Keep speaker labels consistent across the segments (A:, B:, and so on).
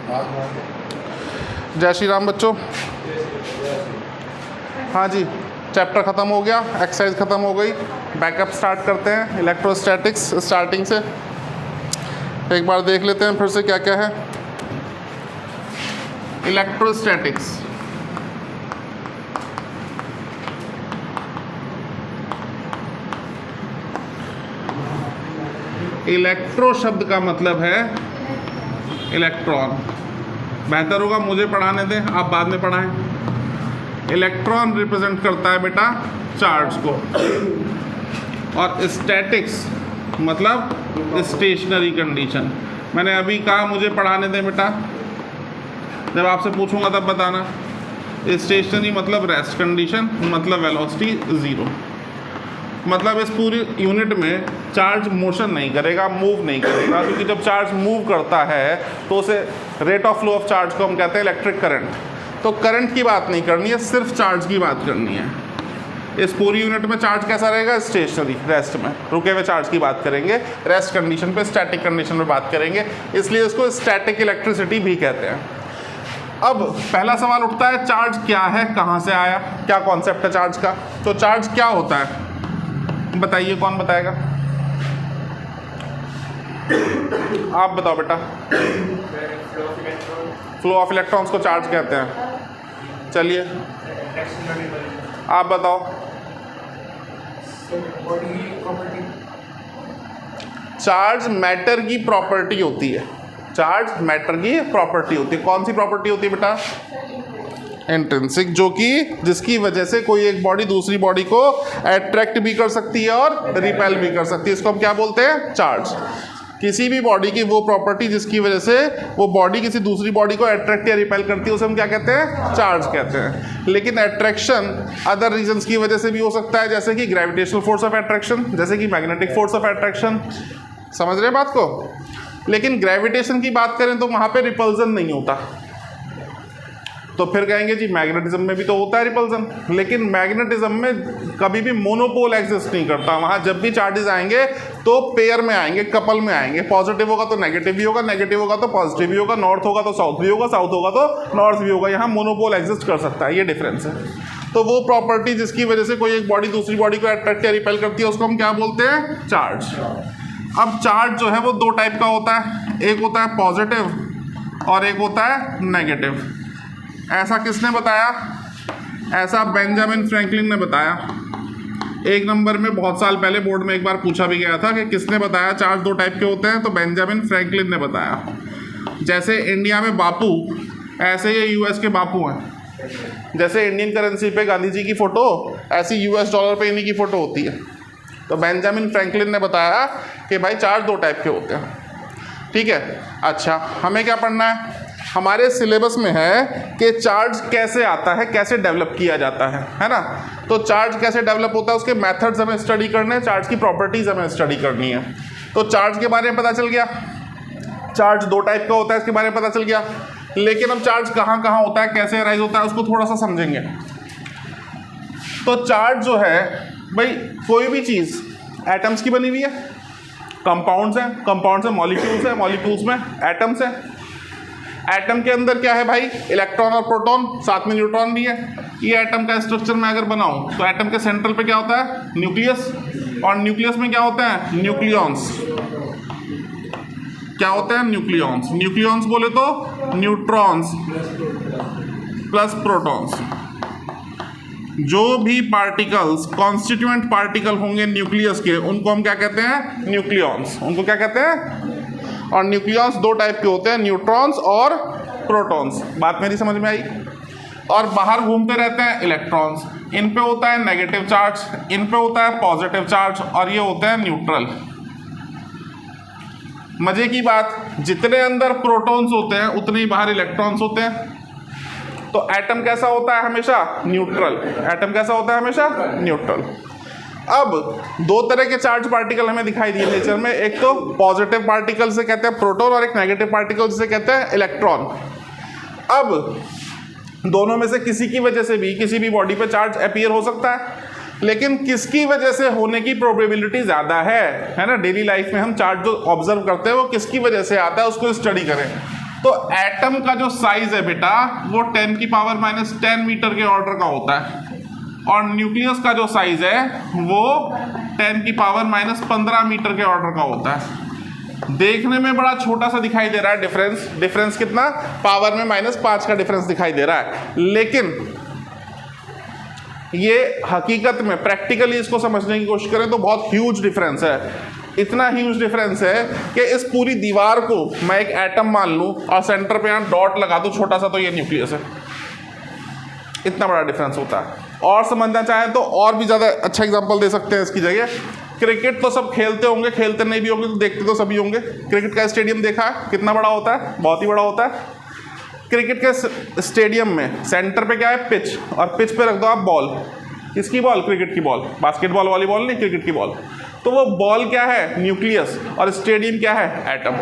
A: जय श्री राम बच्चों। हाँ जी, चैप्टर ख़त्म हो गया, एक्सरसाइज ख़त्म हो गई। बैकअप स्टार्ट करते हैं इलेक्ट्रोस्टैटिक्स स्टार्टिंग से। एक बार देख लेते हैं फिर से क्या क्या है। इलेक्ट्रोस्टैटिक्स, इलेक्ट्रो शब्द का मतलब है इलेक्ट्रॉन। बेहतर होगा मुझे पढ़ाने दें, आप बाद में पढ़ाएं। इलेक्ट्रॉन रिप्रेजेंट करता है बेटा चार्ज को, और स्टैटिक्स मतलब स्टेशनरी कंडीशन। मैंने अभी कहा मुझे पढ़ाने दें बेटा, जब आपसे पूछूंगा तब बताना। स्टेशनरी मतलब रेस्ट कंडीशन, मतलब वेलोसिटी ज़ीरो। मतलब इस पूरी यूनिट में चार्ज मोशन नहीं करेगा, मूव नहीं करेगा, क्योंकि जब चार्ज मूव करता है तो उसे rate of flow of charge को हम कहते हैं इलेक्ट्रिक करंट। तो करंट की बात नहीं करनी है, सिर्फ चार्ज की बात करनी है। इस पूरी यूनिट में चार्ज कैसा रहेगा? स्टेशनरी, रेस्ट में, रुके हुए चार्ज की बात करेंगे। रेस्ट कंडीशन पे, स्टैटिक कंडीशन में बात करेंगे, इसलिए इसको स्टैटिक इलेक्ट्रिसिटी भी कहते हैं। अब पहला सवाल उठता है, चार्ज क्या है, कहाँ से आया, क्या कॉन्सेप्ट है चार्ज का? तो चार्ज क्या होता है बताइए, कौन बताएगा? आप बताओ बेटा। फ्लो ऑफ इलेक्ट्रॉन्स को चार्ज कहते हैं। चलिए आप बताओ। चार्ज मैटर की प्रॉपर्टी होती है। चार्ज मैटर की प्रॉपर्टी होती है। कौन सी प्रॉपर्टी होती है बेटा? इंट्रिंसिक, जो कि जिसकी वजह से कोई एक बॉडी दूसरी बॉडी को अट्रैक्ट भी कर सकती है और रिपेल भी कर सकती है। इसको हम क्या बोलते हैं? चार्ज। किसी भी बॉडी की वो प्रॉपर्टी जिसकी वजह से वो बॉडी किसी दूसरी बॉडी को अट्रैक्ट या रिपेल करती है, उसे हम क्या कहते हैं? चार्ज कहते हैं। लेकिन अट्रैक्शन अदर रीजंस की वजह से भी हो सकता है, जैसे कि ग्रेविटेशनल फोर्स ऑफ अट्रैक्शन, जैसे कि मैग्नेटिक फोर्स ऑफ अट्रैक्शन। समझ रहे हैं बात को? लेकिन ग्रेविटेशन की बात करें तो वहाँ पे रिपल्जन नहीं होता। तो फिर कहेंगे जी मैग्नेटिज्म में भी तो होता है रिपल्जन, लेकिन मैग्नेटिज्म में कभी भी मोनोपोल एग्जिस्ट नहीं करता। वहाँ जब भी चार्जेस आएंगे तो पेयर में आएंगे, कपल में आएंगे। पॉजिटिव होगा तो नेगेटिव भी होगा, नेगेटिव होगा तो पॉजिटिव भी होगा, नॉर्थ होगा तो साउथ भी होगा, साउथ होगा तो नॉर्थ भी होगा। यहाँ मोनोपोल एग्जिस्ट कर सकता है, ये डिफरेंस है। तो वो प्रॉपर्टी जिसकी वजह से कोई एक बॉडी दूसरी बॉडी को अट्रैक्ट या रिपेल करती है, उसको हम क्या बोलते हैं? चार्ज। अब चार्ज जो है वो दो टाइप का होता है, एक होता है पॉजिटिव और एक होता है नेगेटिव। ऐसा किसने बताया? ऐसा बेंजामिन फ्रैंकलिन ने बताया। एक नंबर में बहुत साल पहले बोर्ड में एक बार पूछा भी गया था कि किसने बताया चार्ज दो टाइप के होते हैं, तो बेंजामिन फ्रैंकलिन ने बताया। जैसे इंडिया में बापू, ऐसे ये यूएस के बापू हैं। जैसे इंडियन करेंसी पे गांधी जी की फ़ोटो, ऐसी यूएस डॉलर पे इन्हीं की फ़ोटो होती है। तो बेंजामिन फ्रैंकलिन ने बताया कि भाई चार्ज दो टाइप के होते हैं। ठीक है, अच्छा हमें क्या पढ़ना है? हमारे सिलेबस में है कि चार्ज कैसे आता है, कैसे डेवलप किया जाता है ना? तो चार्ज कैसे डेवलप होता है उसके मेथड्स हमें स्टडी करने हैं, चार्ज की प्रॉपर्टीज़ हमें स्टडी करनी है। तो चार्ज के बारे में पता चल गया, चार्ज दो टाइप का होता है, इसके बारे में पता चल गया। लेकिन अब चार्ज कहाँ कहाँ होता है, कैसे अराइज होता है, उसको थोड़ा सा समझेंगे। तो चार्ज जो है भाई, कोई भी चीज़ एटम्स की बनी हुई है, कंपाउंड्स हैं, कंपाउंड्स में मॉलिक्यूल्स हैं, मॉलिक्यूल्स में एटम्स हैं। एटम के अंदर क्या है भाई? इलेक्ट्रॉन और प्रोटॉन, साथ में न्यूट्रॉन भी है। ये एटम का स्ट्रक्चर मैं अगर बनाऊं तो एटम के सेंट्रल पे क्या होता है? न्यूक्लियस। और न्यूक्लियस में क्या होता है? न्यूक्लियॉन्स। क्या होते हैं? न्यूक्लियॉन्स। न्यूक्लियॉन्स बोले तो न्यूट्रॉन्स प्लस प्रोटॉन्स। जो भी पार्टिकल्स कॉन्स्टिट्यूएंट पार्टिकल होंगे न्यूक्लियस के, उनको हम क्या कहते हैं? न्यूक्लियॉन्स। उनको क्या कहते हैं? और न्यूक्लियॉन्स दो टाइप के होते हैं, न्यूट्रॉन्स और प्रोटॉन्स। बात मेरी समझ में आई? और बाहर घूमते रहते हैं इलेक्ट्रॉन्स। इन पे होता है नेगेटिव चार्ज, इन पे होता है पॉजिटिव चार्ज, और ये होते हैं न्यूट्रल। मजे की बात, जितने अंदर प्रोटॉन्स होते हैं उतने ही बाहर इलेक्ट्रॉन्स होते हैं। तो एटम कैसा होता है? हमेशा न्यूट्रल। एटम कैसा होता है? हमेशा न्यूट्रल। अब दो तरह के चार्ज पार्टिकल हमें दिखाई दिए नेचर में, एक तो पॉजिटिव पार्टिकल से कहते हैं प्रोटॉन, और एक नेगेटिव पार्टिकल से कहते हैं इलेक्ट्रॉन। अब दोनों में से किसी की वजह से भी किसी भी बॉडी पे चार्ज अपीयर हो सकता है, लेकिन किसकी वजह से होने की प्रोबेबिलिटी ज़्यादा है ना? डेली लाइफ में हम चार्ज जो ऑब्जर्व करते हैं वो किसकी वजह से आता है, उसको स्टडी करें। तो एटम का जो साइज है बेटा वो 10⁻⁻10 मीटर के ऑर्डर का होता है, और न्यूक्लियस का जो साइज है वो 10⁻⁻15 मीटर के ऑर्डर का होता है। देखने में बड़ा छोटा सा दिखाई दे रहा है डिफरेंस कितना, पावर में -5 का डिफरेंस दिखाई दे रहा है, लेकिन ये हकीकत में प्रैक्टिकली इसको समझने की कोशिश करें तो बहुत ह्यूज डिफरेंस है। इतना ह्यूज डिफरेंस है कि इस पूरी दीवार को मैं एक एटम मान लूं और सेंटर पे यहाँ डॉट लगा दूं छोटा सा, तो ये न्यूक्लियस है। इतना बड़ा डिफरेंस होता है। और समझना चाहें तो और भी ज़्यादा अच्छा एग्जांपल दे सकते हैं इसकी जगह। क्रिकेट तो सब खेलते होंगे, खेलते नहीं भी होंगे तो देखते तो सभी होंगे। क्रिकेट का स्टेडियम देखा है, कितना बड़ा होता है, बहुत ही बड़ा होता है। क्रिकेट के स्टेडियम में सेंटर पे क्या है, पिच, और पिच पे रख दो आप बॉल। किसकी बॉल, क्रिकेट की बॉल, बास्केटबॉल वाली बॉल नहीं, क्रिकेट की बॉल। तो वो बॉल क्या है, न्यूक्लियस, और स्टेडियम क्या है, एटम।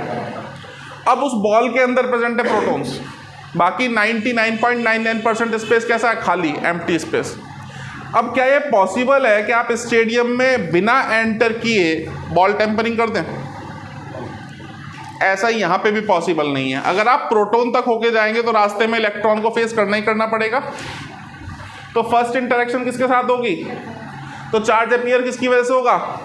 A: अब उस बॉल के अंदर प्रेजेंट है प्रोटॉन्स, बाकी 99.99% स्पेस कैसा है, खाली, एम्प्टी स्पेस। अब क्या ये पॉसिबल है कि आप स्टेडियम में बिना एंटर किए बॉल टेम्परिंग कर दें? ऐसा ही यहाँ पे भी पॉसिबल नहीं है। अगर आप प्रोटॉन तक होके जाएंगे तो रास्ते में इलेक्ट्रॉन को फेस करना ही करना पड़ेगा। तो फर्स्ट इंटरेक्शन किसके साथ होगी, तो चार्ज अपीयर किसकी वजह से होगा,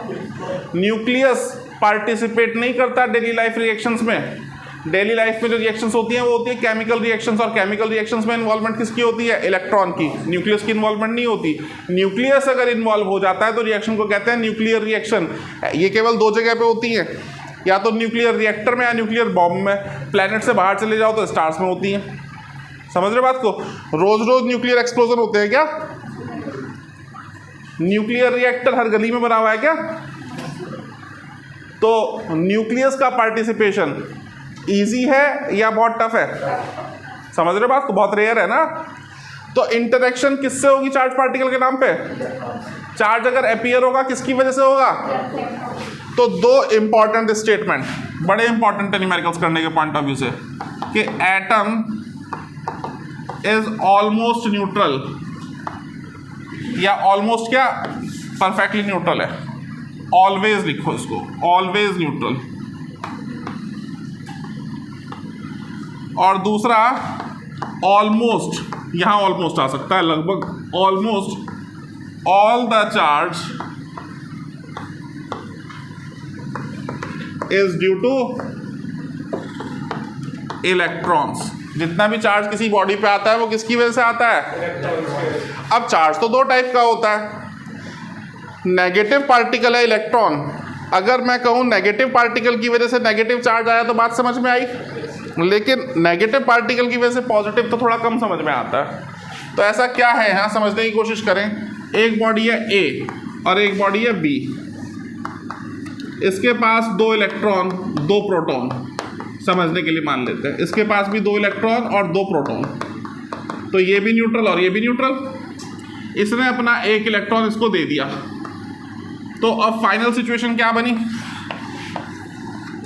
A: न्यूक्लियस पार्टिसिपेट नहीं करता डेली लाइफ रिएक्शंस में। डेली लाइफ में जो रिएक्शंस होती हैं वो होती है केमिकल रिएक्शंस, और केमिकल रिएक्शंस में इन्वॉल्वमेंट किसकी होती है, इलेक्ट्रॉन की। न्यूक्लियस की इन्वॉल्वमेंट नहीं होती। न्यूक्लियस अगर इन्वॉल्व हो जाता है तो रिएक्शन को कहते हैं न्यूक्लियर रिएक्शन। ये केवल दो जगह पे होती है, या तो न्यूक्लियर रिएक्टर में या न्यूक्लियर बॉम्ब में। प्लैनेट से बाहर चले जाओ तो स्टार्स में होती हैं। समझ रहे बात को? रोज रोज न्यूक्लियर एक्सप्लोजन होते हैं क्या? न्यूक्लियर रिएक्टर हर गली में बना हुआ है क्या? तो न्यूक्लियस का पार्टिसिपेशन इजी है या बहुत टफ है? समझ रहे बात को? बहुत रेयर है ना। तो इंटरेक्शन किससे होगी चार्ज पार्टिकल के नाम पे? चार्ज अगर अपीयर होगा किसकी वजह से होगा? तो दो इंपॉर्टेंट स्टेटमेंट बड़े इंपॉर्टेंट है न्यूमेरिकल्स करने के पॉइंट ऑफ व्यू से, कि एटम इज ऑलमोस्ट न्यूट्रल, या ऑलमोस्ट क्या, परफेक्टली न्यूट्रल है। ऑलवेज लिखो इसको, ऑलवेज न्यूट्रल। और दूसरा ऑलमोस्ट, यहां ऑलमोस्ट आ सकता है, लगभग almost all the charge is due two electrons. जितना भी चार्ज किसी बॉडी पे आता है वो किसकी वजह से आता है? अब चार्ज तो दो टाइप का होता है। नेगेटिव पार्टिकल है इलेक्ट्रॉन। अगर मैं कहूँ नेगेटिव पार्टिकल की वजह से नेगेटिव चार्ज आया तो बात समझ में आई, लेकिन नेगेटिव पार्टिकल की वजह से पॉजिटिव तो थोड़ा कम समझ में आता है। तो ऐसा क्या है यहाँ समझने की कोशिश करें। एक बॉडी है ए और एक बॉडी है बी। इसके पास दो इलेक्ट्रॉन दो प्रोटॉन, समझने के लिए मान लेते हैं इसके पास भी दो इलेक्ट्रॉन और दो प्रोटॉन। तो ये भी न्यूट्रल और ये भी न्यूट्रल। इसने अपना एक इलेक्ट्रॉन इसको दे दिया। तो अब फाइनल सिचुएशन क्या बनी?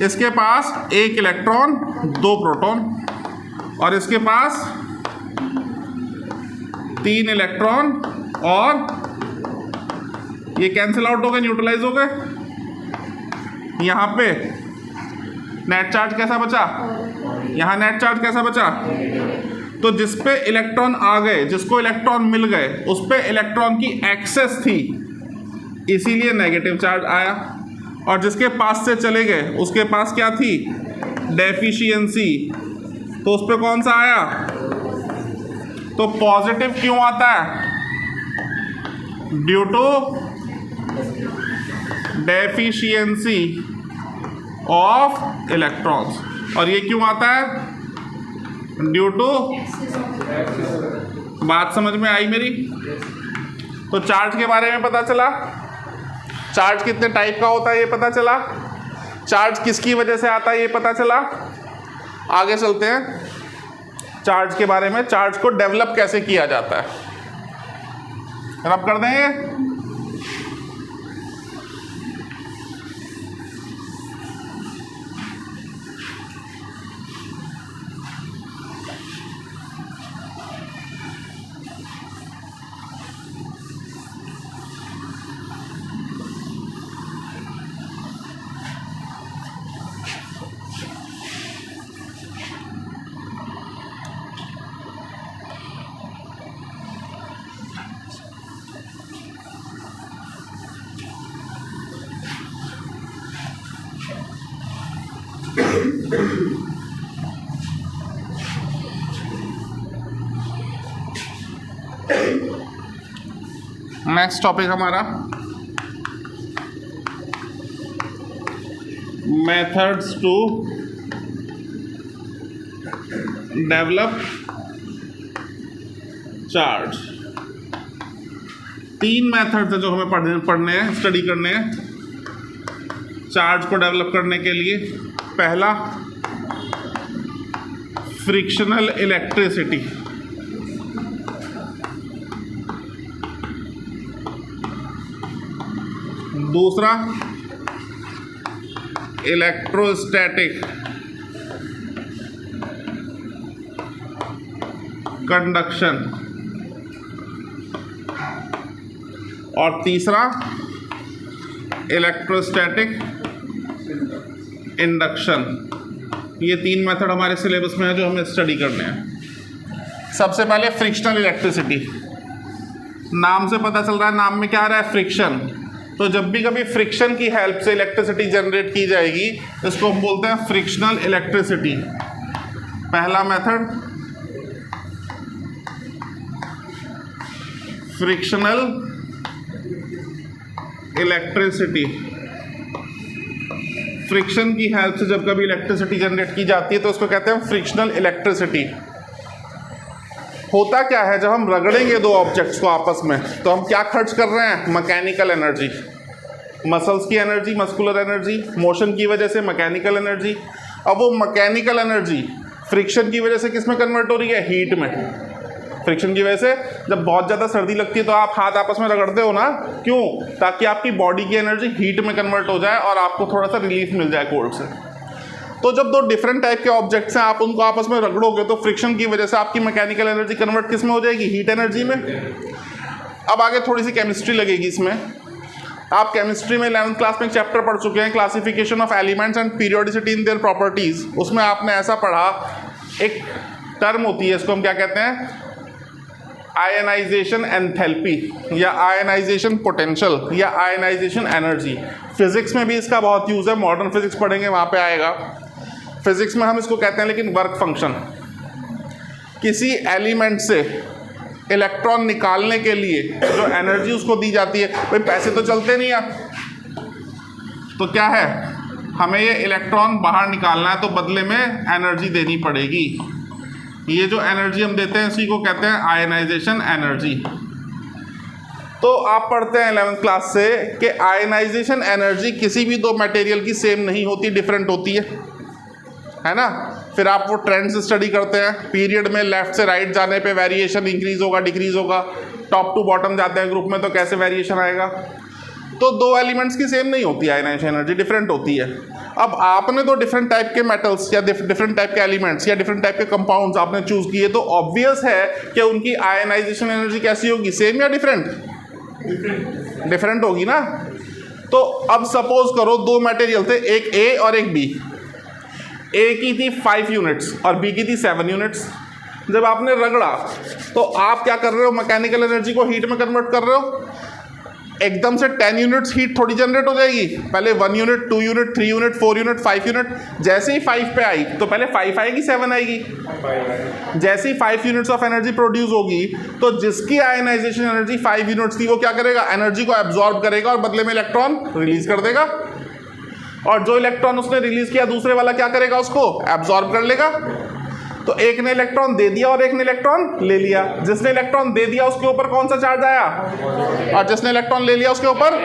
A: इसके पास एक इलेक्ट्रॉन दो प्रोटॉन, और इसके पास 3 इलेक्ट्रॉन, और ये कैंसिल आउट हो गए, न्यूट्रलाइज हो गए। यहां पे नेट चार्ज कैसा बचा? यहां नेट चार्ज कैसा बचा? तो जिस पे इलेक्ट्रॉन आ गए, जिसको इलेक्ट्रॉन मिल गए, उस पे इलेक्ट्रॉन की एक्सेस थी, इसीलिए नेगेटिव चार्ज आया। और जिसके पास से चले गए उसके पास क्या थी? डेफिशिएंसी। तो उस पे कौन सा आया? तो पॉजिटिव क्यों आता है? Due to deficiency of electrons. और ये क्यों आता है? ड्यू टू, बात समझ में आई मेरी? तो चार्ज के बारे में पता चला, चार्ज कितने टाइप का होता है ये पता चला, चार्ज किसकी वजह से आता है ये पता चला। आगे चलते हैं चार्ज के बारे में, चार्ज को डेवलप कैसे किया जाता है। रब कर देंगे। नेक्स्ट टॉपिक हमारा methods to develop charge. 3 methods है जो हमें पढ़ने हैं, स्टडी करने हैं चार्ज को डेवलप करने के लिए। पहला, फ्रिक्शनल इलेक्ट्रिसिटी। दूसरा, इलेक्ट्रोस्टैटिक कंडक्शन। और तीसरा, इलेक्ट्रोस्टैटिक इंडक्शन। ये 3 मेथड हमारे सिलेबस में है जो हमें स्टडी करने हैं। सबसे पहले फ्रिक्शनल इलेक्ट्रिसिटी। नाम से पता चल रहा है, नाम में क्या आ रहा है, फ्रिक्शन। तो जब भी कभी फ्रिक्शन की हेल्प से इलेक्ट्रिसिटी जनरेट की जाएगी इसको हम बोलते हैं फ्रिक्शनल इलेक्ट्रिसिटी। पहला मेथड फ्रिक्शनल इलेक्ट्रिसिटी। फ्रिक्शन की हेल्प से जब कभी इलेक्ट्रिसिटी जनरेट की जाती है तो उसको कहते हैं फ्रिक्शनल इलेक्ट्रिसिटी। होता क्या है, जब हम रगड़ेंगे 2 ऑब्जेक्ट्स को आपस में तो हम क्या खर्च कर रहे हैं, मैकेनिकल एनर्जी, मसल्स की एनर्जी, मस्कुलर एनर्जी, मोशन की वजह से मैकेनिकल एनर्जी। अब वो मैकेनिकल एनर्जी फ्रिक्शन की वजह से किस में कन्वर्ट हो रही है, हीट में। फ्रिक्शन की वजह से जब बहुत ज़्यादा सर्दी लगती है तो आप हाथ आपस में रगड़ते हो ना, क्यों, ताकि आपकी बॉडी की एनर्जी हीट में कन्वर्ट हो जाए और आपको थोड़ा सा रिलीफ मिल जाए कोल्ड से। तो जब 2 डिफरेंट टाइप के ऑब्जेक्ट्स हैं आप उनको आपस में रगड़ोगे तो फ्रिक्शन की वजह से आपकी मैकेनिकल एनर्जी कन्वर्ट किस में हो जाएगी, हीट एनर्जी में। अब आगे थोड़ी सी केमिस्ट्री लगेगी इसमें। आप केमिस्ट्री में 11th क्लास में एक चैप्टर पढ़ चुके हैं, classification of elements and periodicity in their properties. उसमें आपने ऐसा पढ़ा, एक टर्म होती है, इसको हम क्या कहते हैं, आयनाइजेशन एंथैल्पी या आयनाइजेशन पोटेंशियल या आयनाइजेशन एनर्जी। फिजिक्स में भी इसका बहुत यूज़ है, मॉडर्न फिजिक्स पढ़ेंगे वहाँ पे आएगा। फिजिक्स में हम इसको कहते हैं लेकिन वर्क फंक्शन। किसी एलिमेंट से इलेक्ट्रॉन निकालने के लिए जो एनर्जी उसको दी जाती है, भाई पैसे तो चलते नहीं हैं, तो क्या है, हमें ये इलेक्ट्रॉन बाहर निकालना है तो बदले में एनर्जी देनी पड़ेगी। ये जो एनर्जी हम देते हैं इसी को कहते हैं आयनाइजेशन एनर्जी। तो आप पढ़ते हैं 11th क्लास से कि आयनाइजेशन एनर्जी किसी भी 2 मटेरियल की सेम नहीं होती, डिफरेंट होती है ना। फिर आप वो ट्रेंड्स स्टडी करते हैं, पीरियड में लेफ्ट से राइट जाने पे वेरिएशन इंक्रीज होगा, डिक्रीज होगा, टॉप टू बॉटम जाते हैं ग्रुप में तो कैसे वेरिएशन आएगा। तो 2 एलिमेंट्स की सेम नहीं होती, आयनाइजेशन एनर्जी डिफरेंट होती है। अब आपने 2 डिफरेंट टाइप के मेटल्स या डिफरेंट टाइप के एलिमेंट्स या डिफरेंट टाइप के कंपाउंड्स आपने चूज किए, तो ऑब्वियस है कि उनकी आयनाइजेशन एनर्जी कैसी होगी, सेम या डिफरेंट, डिफरेंट होगी ना। तो अब सपोज करो 2 मटेरियल थे, एक ए और एक बी। ए की थी 5 यूनिट्स और बी की थी 7 यूनिट्स। जब आपने रगड़ा तो आप क्या कर रहे हो, मैकेनिकल एनर्जी को हीट में कन्वर्ट कर रहे हो। एकदम से 10 यूनिट्स हीट थोड़ी जनरेट हो जाएगी, पहले 1 unit, 2 unit, 3 unit, 4 unit, 5 unit. जैसे ही 5 पे आई तो पहले 5 आएगी, 7 आएगी। जैसे ही 5 यूनिट्स ऑफ एनर्जी प्रोड्यूस होगी तो जिसकी आयनाइजेशन एनर्जी 5 यूनिट्स थी वो क्या करेगा, एनर्जी को एब्जॉर्ब करेगा और बदले में इलेक्ट्रॉन रिलीज कर देगा। और जो इलेक्ट्रॉन उसने रिलीज किया दूसरे वाला क्या करेगा, उसको एब्जॉर्ब कर लेगा। तो एक ने इलेक्ट्रॉन दे दिया और एक ने इलेक्ट्रॉन ले लिया। जिसने इलेक्ट्रॉन दे दिया उसके ऊपर कौन सा चार्ज आया, और जिसने इलेक्ट्रॉन ले लिया उसके ऊपर,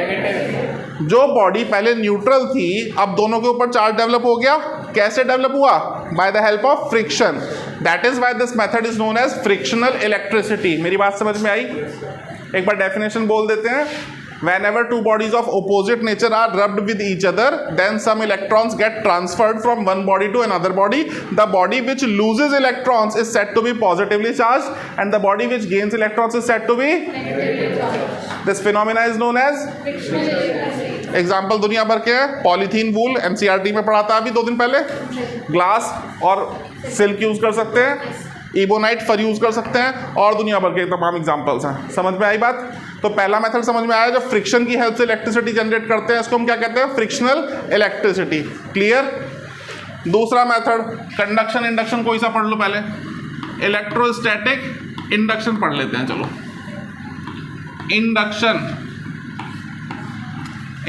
A: जो बॉडी पहले न्यूट्रल थी अब दोनों के ऊपर चार्ज डेवलप हो गया। कैसे डेवलप हुआ, by the help of friction. That is why this method is known as frictional electricity. मेरी बात समझ में आई? एक बार डेफिनेशन बोल देते हैं। Whenever 2 bodies of opposite nature are rubbed with each other, then some electrons get transferred from one body to another body. The body which loses electrons is said to be positively charged, and the body which gains electrons is said to be negatively charged. This phenomena is known as frictional electricity. Example दुनिया भर के हैं, polythene वूल, NCERT में पढ़ा था अभी 2 दिन पहले। ग्लास और सिल्क यूज कर सकते हैं, इबोनाइट फर यूज कर सकते हैं, और दुनिया भर के तमाम एग्जांपल्स हैं। समझ में आई बात? तो पहला मेथड समझ में आया, जो फ्रिक्शन की हेल्प से इलेक्ट्रिसिटी जनरेट करते हैं इसको हम क्या कहते हैं, फ्रिक्शनल इलेक्ट्रिसिटी। क्लियर? दूसरा मेथड कंडक्शन इंडक्शन, कोई सा पढ़ लो पहले। इलेक्ट्रोस्टैटिक इंडक्शन पढ़ लेते हैं, चलो। इंडक्शन,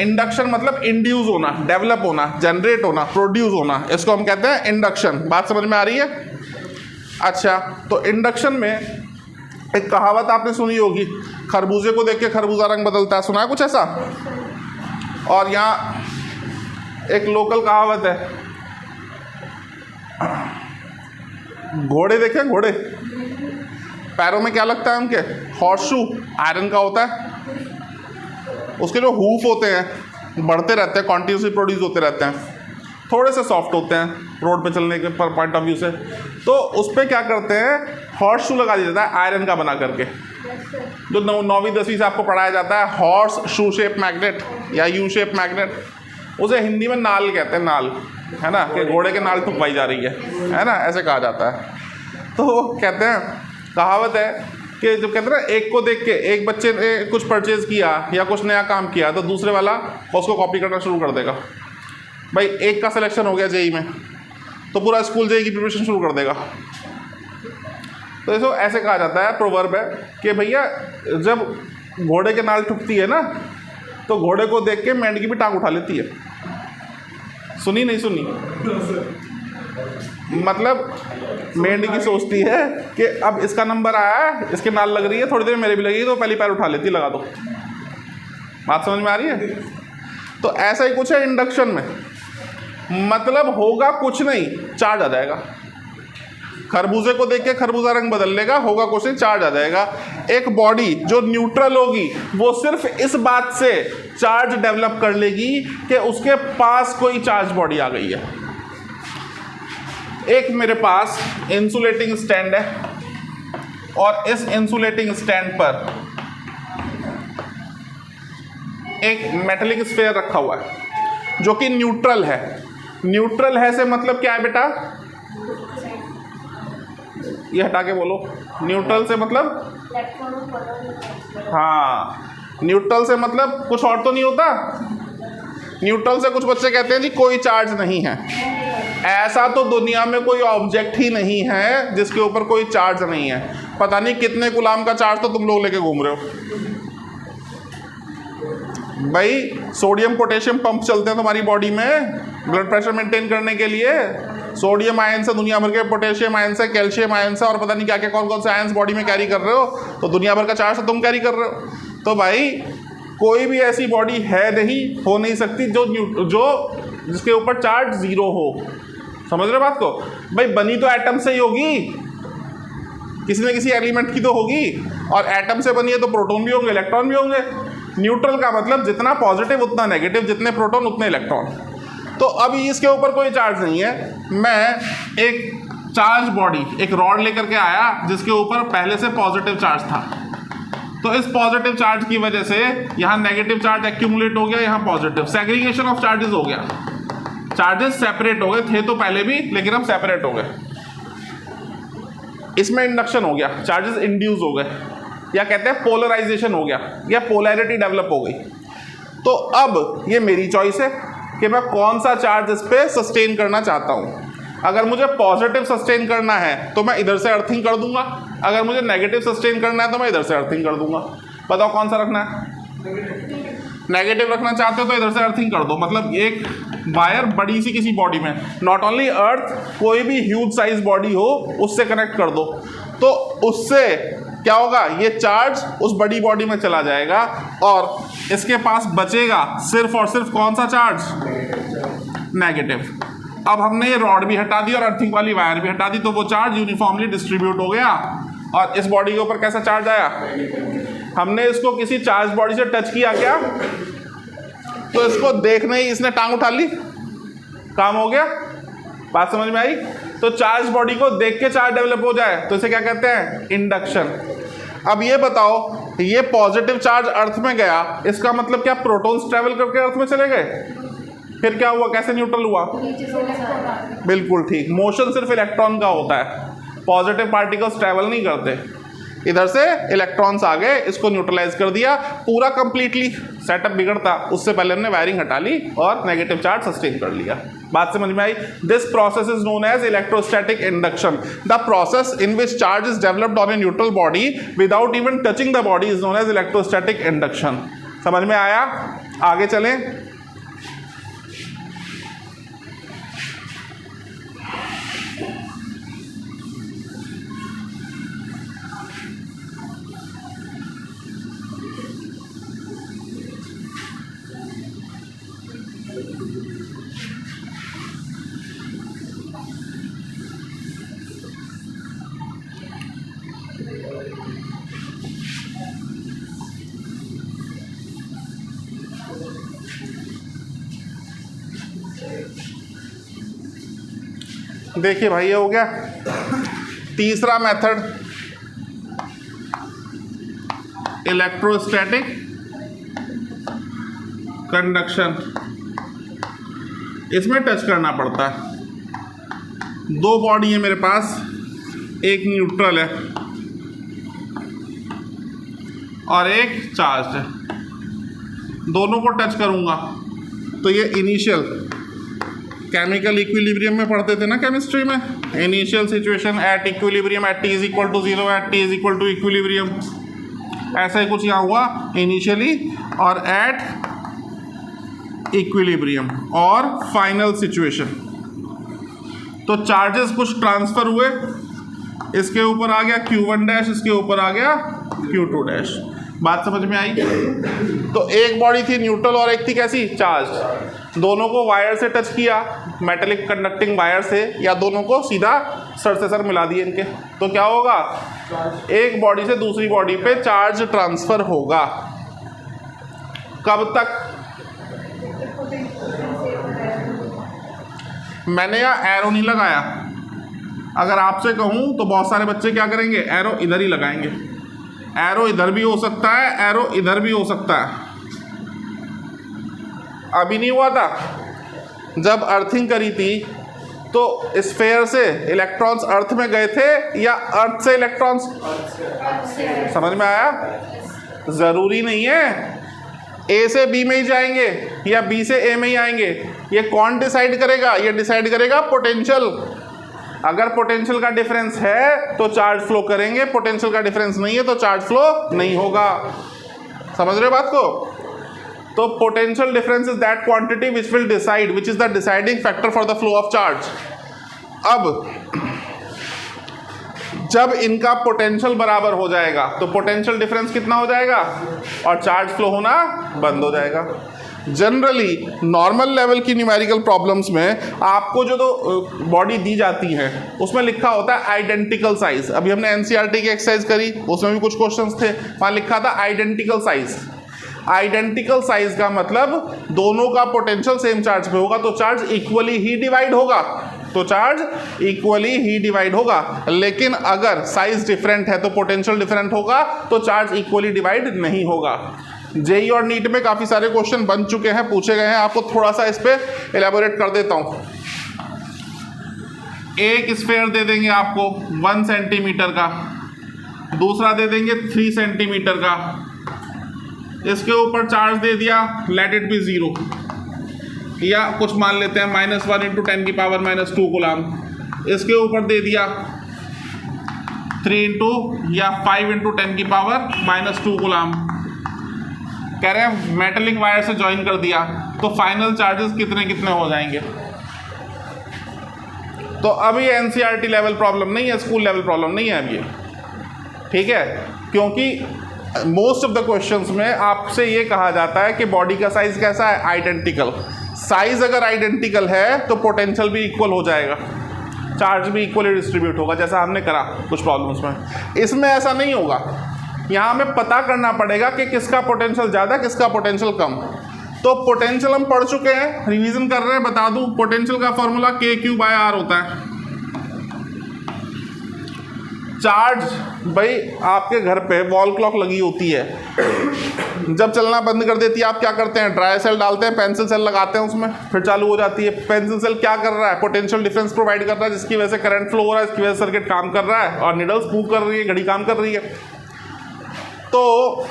A: इंडक्शन मतलब इंड्यूस होना, डेवलप होना, जनरेट होना, प्रोड्यूस होना, इसको हम कहते हैं इंडक्शन। बात समझ में आ रही है? अच्छा, तो इंडक्शन में एक कहावत आपने सुनी होगी, खरबूजे को देख के खरबूजा रंग बदलता है, सुना है कुछ ऐसा? और यहाँ एक लोकल कहावत है, घोड़े देखे, घोड़े पैरों में क्या लगता है उनके? हॉर्स शू, आयरन का होता है। उसके जो हूफ होते हैं बढ़ते रहते हैं, कॉन्टिन्यूसली प्रोड्यूस होते रहते हैं, थोड़े से सॉफ्ट होते हैं रोड पे चलने के पॉइंट ऑफ व्यू से। तो उस पर क्या करते हैं, हॉर्स शू लगा दिया जाता है आयरन का बना करके, जो 9वीं 10वीं से आपको पढ़ाया जाता है, हॉर्स शू शेप मैग्नेट या यू शेप मैग्नेट। उसे हिंदी में नाल कहते हैं, नाल, है ना, कि घोड़े के नाल ठुकवाई जा रही है ना, ऐसे कहा जाता है। तो वो कहते हैं, कहावत है कि जो कहते हैं ना, एक को देख के, एक बच्चे ने कुछ परचेज किया या कुछ नया काम किया तो दूसरे वाला उसको कॉपी करना शुरू कर देगा। भाई एक का सिलेक्शन हो गया जेई में तो पूरा स्कूल जेई की प्रिपरेशन शुरू कर देगा। तो इसको ऐसे कहा जाता है, प्रोवर्ब है कि भैया जब घोड़े के नाल ठुकती है ना तो घोड़े को देख के मेंढकी भी टांग उठा लेती है। सुनी नहीं सुनी? मतलब मेंढकी सोचती है कि अब इसका नंबर आया है, इसके नाल लग रही है, थोड़ी देर मेरे भी लगेगी, तो पहली पैर उठा लेती, लगा दो। बात समझ में आ रही है? तो ऐसा ही कुछ है इंडक्शन में, मतलब होगा कुछ नहीं, चार्ज आ जाएगा। खरबूजे को देख के खरबूजा रंग बदल लेगा, होगा कुछ नहीं, चार्ज आ जाएगा। एक बॉडी जो न्यूट्रल होगी वो सिर्फ इस बात से चार्ज डेवलप कर लेगी कि उसके पास कोई चार्ज बॉडी आ गई है। एक मेरे पास इंसुलेटिंग स्टैंड है और इस इंसुलेटिंग स्टैंड पर एक मेटेलिक स्फीयर रखा हुआ है जो कि न्यूट्रल है। न्यूट्रल है से मतलब क्या है बेटा? ये हटा के बोलो। न्यूट्रल से मतलब? हाँ, न्यूट्रल से मतलब कुछ और तो नहीं होता। न्यूट्रल से कुछ बच्चे कहते हैं जी कोई चार्ज नहीं है। ऐसा तो दुनिया में कोई ऑब्जेक्ट ही नहीं है जिसके ऊपर कोई चार्ज नहीं है। पता नहीं कितने गुलाम का चार्ज तो तुम लोग लेके घूम रहे हो। भाई सोडियम पोटेशियम पंप चलते हैं तुम्हारी बॉडी में ब्लड प्रेशर मेंटेन करने के लिए। सोडियम आयन से दुनिया भर के, पोटेशियम आयन से, कैल्शियम आयन से और पता नहीं क्या क्या कौन कौन से आयन्स बॉडी में कैरी कर रहे हो, तो दुनिया भर का चार्ज तो तुम कैरी कर रहे हो। तो भाई कोई भी ऐसी बॉडी है नहीं, हो नहीं सकती जो जिसके ऊपर चार्ज जीरो हो। समझ रहे बात को? भाई बनी तो एटम से ही होगी, किसी न किसी एलिमेंट की तो होगी, और एटम से बनी है तो प्रोटॉन भी होंगे, इलेक्ट्रॉन भी होंगे। न्यूट्रल का मतलब जितना पॉजिटिव उतना नेगेटिव, जितने प्रोटॉन उतने इलेक्ट्रॉन। तो अभी इसके ऊपर कोई चार्ज नहीं है। मैं एक चार्ज बॉडी, एक रॉड लेकर के आया जिसके ऊपर पहले से पॉजिटिव चार्ज था, तो इस पॉजिटिव चार्ज की वजह से यहाँ नेगेटिव चार्ज एक्यूमुलेट हो गया, यहाँ पॉजिटिव, सेग्रीगेशन ऑफ चार्जेस हो गया। चार्जेस सेपरेट हो गए, थे तो पहले भी लेकिन अब सेपरेट हो गए। इसमें इंडक्शन हो गया, चार्जेस इंड्यूस हो गए, या कहते हैं पोलराइजेशन हो गया, या पोलैरिटी डेवलप हो गई। तो अब ये मेरी चॉइस है कि मैं कौन सा चार्ज इस पर सस्टेन करना चाहता हूँ। अगर मुझे पॉजिटिव सस्टेन करना है तो मैं इधर से अर्थिंग कर दूंगा, अगर मुझे नेगेटिव सस्टेन करना है तो मैं इधर से अर्थिंग कर दूंगा। बताओ कौन सा रखना है? नेगेटिव रखना चाहते हो तो इधर से अर्थिंग कर दो। मतलब एक वायर बड़ी सी किसी बॉडी में, नॉट ओनली अर्थ, कोई भी ह्यूज साइज बॉडी हो उससे कनेक्ट कर दो, तो उससे क्या होगा, ये चार्ज उस बड़ी बॉडी में चला जाएगा और इसके पास बचेगा सिर्फ और सिर्फ कौन सा चार्ज? नेगेटिव। अब हमने ये रॉड भी हटा दी और अर्थिंग वाली वायर भी हटा दी, तो वो चार्ज यूनिफॉर्मली डिस्ट्रीब्यूट हो गया। और इस बॉडी के ऊपर कैसा चार्ज आया? हमने इसको किसी चार्ज बॉडी से टच किया क्या, तो इसको देखने ही इसने टांग उठा ली, काम हो गया। बात समझ में आई? तो चार्ज बॉडी को देख के चार्ज डेवलप हो जाए तो इसे क्या कहते हैं? इंडक्शन। अब ये बताओ, ये पॉजिटिव चार्ज अर्थ में गया, इसका मतलब क्या प्रोटॉन्स ट्रेवल करके अर्थ में चले गए? फिर क्या हुआ, कैसे न्यूट्रल हुआ? बिल्कुल ठीक, मोशन सिर्फ इलेक्ट्रॉन का होता है, पॉजिटिव पार्टिकल्स ट्रेवल नहीं करते। इधर से इलेक्ट्रॉन्स आ गए, इसको न्यूट्रलाइज कर दिया, पूरा कंप्लीटली सेटअप बिगड़ता। उससे पहले हमने वायरिंग हटा ली और नेगेटिव चार्ज सस्टेन कर लिया। बात समझ में आई? This process is known as electrostatic induction. The process in which charge is developed on a neutral body without even touching the body is known as electrostatic induction. समझ में आया? आगे चलें. देखिए भाई, ये हो गया तीसरा मेथड, इलेक्ट्रोस्टैटिक कंडक्शन. इसमें टच करना पड़ता है. दो बॉडी है मेरे पास, एक न्यूट्रल है और एक चार्ज है. दोनों को टच करूंगा तो ये इनिशियल केमिकल इक्विलिब्रियम में पढ़ते थे ना केमिस्ट्री में, initial situation at equilibrium at t is equal to 0 at t is equal to equilibrium. ऐसा ही कुछ यहाँ हुआ इनिशियली और एट इक्विलिब्रियम और फाइनल सिचुएशन. तो चार्जेस कुछ ट्रांसफर हुए, इसके ऊपर आ गया Q1 डैश, इसके ऊपर आ गया Q2 डैश. बात समझ में आई? तो एक बॉडी थी न्यूट्रल और एक थी कैसी, चार्ज. दोनों को वायर से टच किया, मेटेलिक कंडक्टिंग वायर से, या दोनों को सीधा सर से सर मिला दिए इनके, तो क्या होगा, एक बॉडी से दूसरी बॉडी पे चार्ज ट्रांसफर होगा. कब तक? मैंने यहाँ एरो नहीं लगाया. अगर आपसे कहूँ तो बहुत सारे बच्चे क्या करेंगे, एरो इधर ही लगाएंगे. एरो इधर भी हो सकता है, एरो इधर भी हो सकता है. अभी नहीं हुआ था जब अर्थिंग करी थी तो स्फेयर से इलेक्ट्रॉन्स अर्थ में गए थे या अर्थ से इलेक्ट्रॉन्स? समझ में आया? जरूरी नहीं है ए से बी में ही जाएंगे या बी से ए में ही आएंगे. ये कौन डिसाइड करेगा? ये डिसाइड करेगा पोटेंशियल. अगर पोटेंशियल का डिफरेंस है तो चार्ज फ्लो करेंगे, पोटेंशियल का डिफरेंस नहीं है तो चार्ज फ्लो नहीं होगा. समझ रहे हो बात को? तो potential difference is that quantity which will decide, which is the deciding factor for the flow of charge. अब जब इनका पोटेंशियल बराबर हो जाएगा तो पोटेंशियल डिफरेंस कितना हो जाएगा और चार्ज फ्लो होना बंद हो जाएगा. जनरली नॉर्मल लेवल की न्यूमेरिकल प्रॉब्लम्स में आपको जो तो बॉडी दी जाती है उसमें लिखा होता है आइडेंटिकल साइज. अभी हमने एनसीईआरटी की एक्सरसाइज करी, उसमें भी कुछ क्वेश्चंस थे, वहाँ लिखा था आइडेंटिकल साइज. आइडेंटिकल साइज का मतलब दोनों का पोटेंशियल सेम चार्ज पे होगा तो चार्ज इक्वली ही डिवाइड होगा. तो चार्ज इक्वली ही डिवाइड होगा. लेकिन अगर साइज डिफरेंट है तो पोटेंशियल डिफरेंट होगा तो चार्ज इक्वली डिवाइड नहीं होगा. जेई और नीट में काफ़ी सारे क्वेश्चन बन चुके हैं, पूछे गए हैं. आपको थोड़ा सा इस पर एलेबोरेट कर देता हूँ. एक स्फेयर दे देंगे आपको 1 सेंटीमीटर का, दूसरा दे देंगे 3 सेंटीमीटर का. इसके ऊपर चार्ज दे दिया, लेट इट बी 0, या कुछ मान लेते हैं -1 × 10⁻⁻² कूलम. इसके ऊपर दे दिया 3 या 5 × 10⁻² कूलम. कह रहे हैं मेटलिक वायर से ज्वाइन कर दिया तो फाइनल चार्जेस कितने कितने हो जाएंगे. तो अभी एनसीईआरटी लेवल प्रॉब्लम नहीं है, स्कूल लेवल प्रॉब्लम नहीं है अब ये. ठीक है, क्योंकि मोस्ट ऑफ द क्वेश्चंस में आपसे ये कहा जाता है कि बॉडी का साइज कैसा है, आइडेंटिकल. साइज अगर आइडेंटिकल है तो पोटेंशियल भी इक्वल हो जाएगा, चार्ज भी इक्वली डिस्ट्रीब्यूट होगा, जैसा हमने करा कुछ प्रॉब्लम्स में. इसमें ऐसा नहीं होगा. यहाँ हमें पता करना पड़ेगा कि किसका पोटेंशियल ज़्यादा, किसका पोटेंशियल कम. तो पोटेंशियल हम पढ़ चुके हैं, रिवीजन कर रहे हैं. बता दूं, पोटेंशियल का फॉर्मूला KQ/R होता है. चार्ज भाई आपके घर पे वॉल क्लॉक लगी होती है, जब चलना बंद कर देती है आप क्या करते हैं, ड्राई सेल डालते हैं, पेंसिल सेल लगाते हैं उसमें, फिर चालू हो जाती है. पेंसिल सेल क्या कर रहा है, पोटेंशियल डिफरेंस प्रोवाइड कर रहा है, जिसकी वजह से करंट फ्लो हो रहा है, इसकी वजह से सर्किट काम कर रहा है और निडल्स मूव कर रही है, घड़ी काम कर रही है. तो